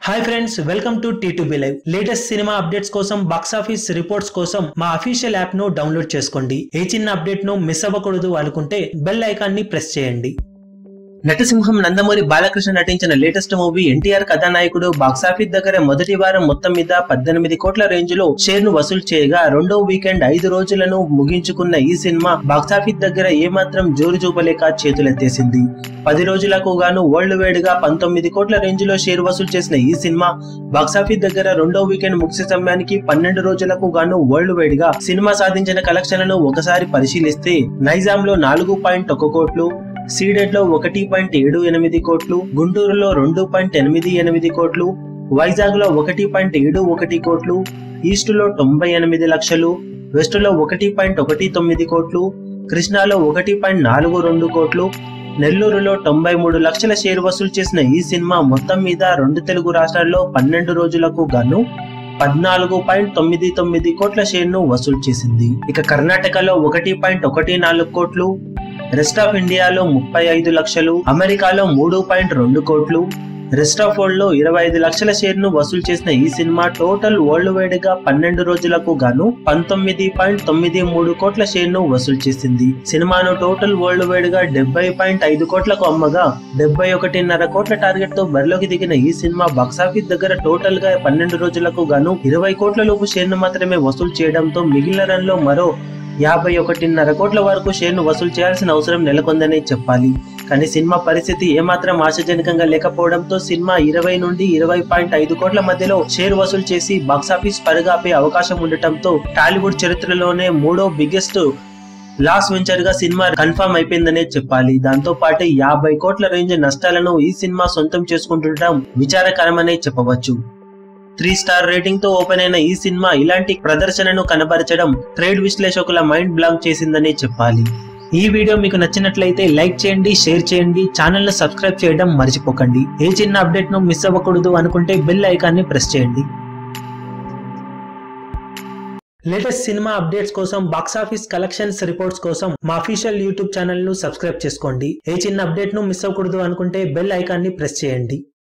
Hi friends, welcome to T2B live. Latest cinema updates కోసం, box office reports కోసం మా official app ను download చేసుకోండి. ఏ చిన్న అప్డేట్ ను మిస్ అవ్వకూడదు అనుకుంటే బెల్ ఐకాన్ ని ప్రెస్ చేయండి. నటసింహం నందమూరి బాలకృష్ణ నటించిన లేటెస్ట్ మూవీ ఎన్టీఆర్ కథానాయకుడు బాక్సాఫీస్ దగ్గర మొదటి వారం మొత్తం మీద 18 కోట్ల రేంజ్ లో షేర్ ను వసూలు చేయగా, రెండో వీకెండ్ 5 రోజులను ముగించుకున్న ఈ సినిమా బాక్సాఫీస్ దగ్గర ఏమాత్రం జోరు చూపలేక చేతులెత్తేసింది. 10 రోజులకు గాను వరల్డ్ వైడ్ గా 19 కోట్ల రేంజ్ లో షేర్ వసూలు చేసిన ఈ సినిమా బాక్సాఫీస్ దగ్గర రెండో వీకెండ్ ముగిసే సమయానికి 12 రోజులకు గాను వరల్డ్ వైడ్ గా సినిమా సాధించిన కలెక్షన్లను ఒకసారి పరిశీలిస్తే, నైజాం లో 4.1 కోట్లు, సీడెడ్ లో 1.78 కోట్లు, గుంటూరులో 2.88 కోట్లు, వైజాగ్ లో 1.71 కోట్లు, ఈస్ట్ లో 98 లక్షలు, వెస్ట్ లో 1.19 కోట్లు, కృష్ణాలో 1.42 కోట్లు, నెల్లూరులో 93 లక్షల షేర్ వసూలు చేసిన ఈ సినిమా మొత్తం మీద 2 తెలుగు రాష్ట్రాల్లో 12 రోజులకు గాను 14.99 కోట్ల షేర్ ను వసూలు చేసింది. ఇక కర్ణాటకలో 1.14 కోట్లు, రెస్ట్ ఆఫ్ ఇండియాలో 35 లక్షలు, అమెరికాలో 3.2 కోట్లు, రెస్ట్ ఆఫ్ వరల్డ్ లో 25 లక్షల షేర్ ను వసూలు చేసిన ఈ సినిమా టోటల్ వరల్డ్ వైడ్ గా 12 రోజులకు గాను 19.93 కోట్ల షేర్ ను వసూలు చేసింది. సినిమాను టోటల్ వరల్డ్ వైడ్ గా 70.5 కోట్లకు అమ్మగా 71.5 కోట్ల టార్గెట్ తో బరిలోకి దిగిన ఈ సినిమా బాక్సాఫీస్ దగ్గర టోటల్ గా 12 రోజులకు గాను 20 కోట్ల లోపు షేర్ ను మాత్రమే వసూలు చేయడంతో మిగిలిన రన్ లో మరో 51.5 కోట్ల వరకు షేర్ ను వసూలు చేయాల్సిన అవసరం నెలకొందని చెప్పాలి. కానీ సినిమా పరిస్థితి ఏమాత్రం ఆశాజనకంగా లేకపోవడంతో సినిమా 20 నుండి 20.5 కోట్ల మధ్యలో షేర్ వసూలు చేసి బాక్సాఫీస్ పరుగాపే అవకాశం ఉండటంతో టాలీవుడ్ చరిత్రలోనే 3వ బిగ్గెస్ట్ లాస్ వెంచర్ గా సినిమా కన్ఫర్మ్ అయిపోయిందనే చెప్పాలి. దాంతో పాటు 50 కోట్ల రేంజ్ నష్టాలను ఈ సినిమా సొంతం చేసుకుంటుండటం విచారకరమనే చెప్పవచ్చు. 3 స్టార్ రేటింగ్ తో ఓపెన్ అయిన ఈ సినిమా ఇలాంటి ప్రదర్శనను కనబరచడం ట్రేడ్ విశ్లేషకుల మైండ్ బ్లాంక్ చేసిందని చెప్పాలి. ఈ వీడియో మీకు నచ్చినట్లయితే లైక్ చేయండి, షేర్ చేయండి, ఛానల్ ను సబ్స్క్రైబ్ చేయడం మర్చిపోకండి. ఏ చిన్న అప్డేట్ ను మిస్ అవ్వకూడదు అనుకుంటే బెల్ ఐకాన్ ని ప్రెస్ చేయండి. లేటెస్ట్ సినిమా అప్డేట్స్ కోసం, బాక్స్ ఆఫీస్ కలెక్షన్స్ రిపోర్ట్స్ కోసం మా అఫీషియల్ యూట్యూబ్ ఛానల్ ను సబ్స్క్రైబ్ చేసుకోండి. ఏ చిన్న అప్డేట్ ను మిస్ అవ్వకూడదు అనుకుంటే బెల్ ఐకాన్ ని ప్రెస్ చేయండి.